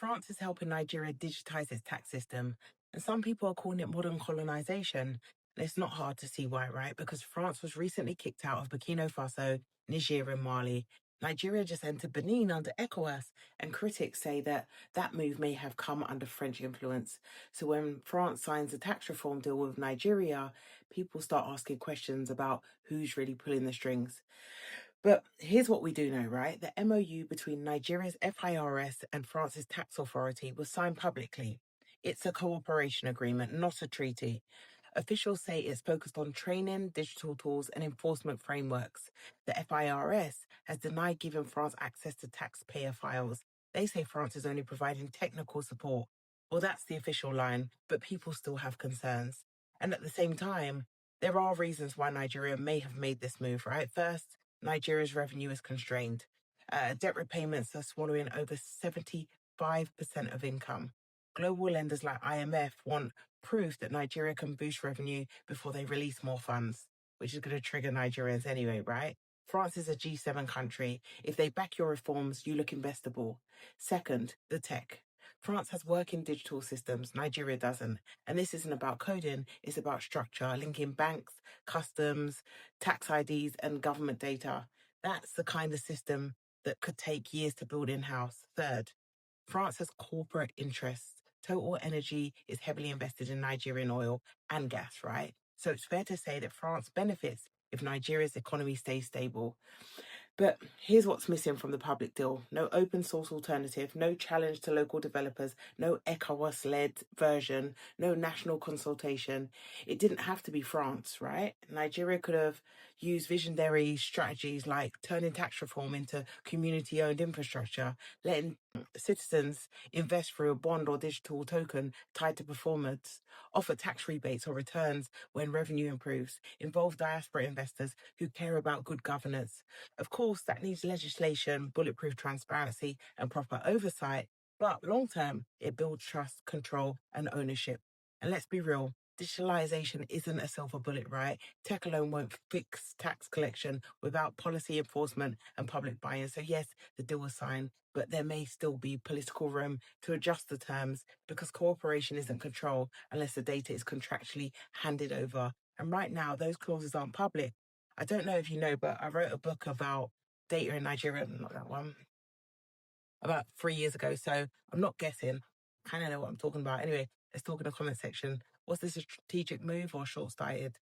France is helping Nigeria digitize its tax system, and some people are calling it modern colonization. And it's not hard to see why, right? Because France was recently kicked out of Burkina Faso, Niger, and Mali. Nigeria just entered Benin under ECOWAS, and critics say that that move may have come under French influence. So when France signs a tax reform deal with Nigeria, people start asking questions about who's really pulling the strings. But here's what we do know, right? The MOU between Nigeria's FIRS and France's tax authority was signed publicly. It's a cooperation agreement, not a treaty. Officials say it's focused on training, digital tools, and enforcement frameworks. The FIRS has denied giving France access to taxpayer files. They say France is only providing technical support. Well, that's the official line, but people still have concerns. And at the same time, there are reasons why Nigeria may have made this move, right? First, Nigeria's revenue is constrained. Debt repayments are swallowing over 75% of income. Global lenders like IMF want proof that Nigeria can boost revenue before they release more funds, which is going to trigger Nigerians anyway, right? France is a G7 country. If they back your reforms, you look investable. Second, the tech. France has working digital systems, Nigeria doesn't. And this isn't about coding, it's about structure, linking banks, customs, tax IDs, and government data. That's the kind of system that could take years to build in-house. Third, France has corporate interests. Total Energy is heavily invested in Nigerian oil and gas, right? So it's fair to say that France benefits if Nigeria's economy stays stable. But here's what's missing from the public deal. No open source alternative, no challenge to local developers, no ECOWAS-led version, no national consultation. It didn't have to be France, right? Nigeria could have used visionary strategies like turning tax reform into community-owned infrastructure, letting citizens invest through a bond or digital token tied to performance, offer tax rebates or returns when revenue improves, involve diaspora investors who care about good governance. Of course, that needs legislation, bulletproof transparency, and proper oversight. But long term, it builds trust, control, and ownership. And let's be real, digitalization isn't a silver bullet, right? Tech alone won't fix tax collection without policy enforcement and public buy-in. So yes, the deal was signed, but there may still be political room to adjust the terms because cooperation isn't control unless the data is contractually handed over. And right now, those clauses aren't public. I don't know if you know, but I wrote a book about data in Nigeria, not that one, about 3 years ago. So I'm not guessing. Kind of know what I'm talking about. Anyway, let's talk in the comment section. Was this a strategic move or short-sighted?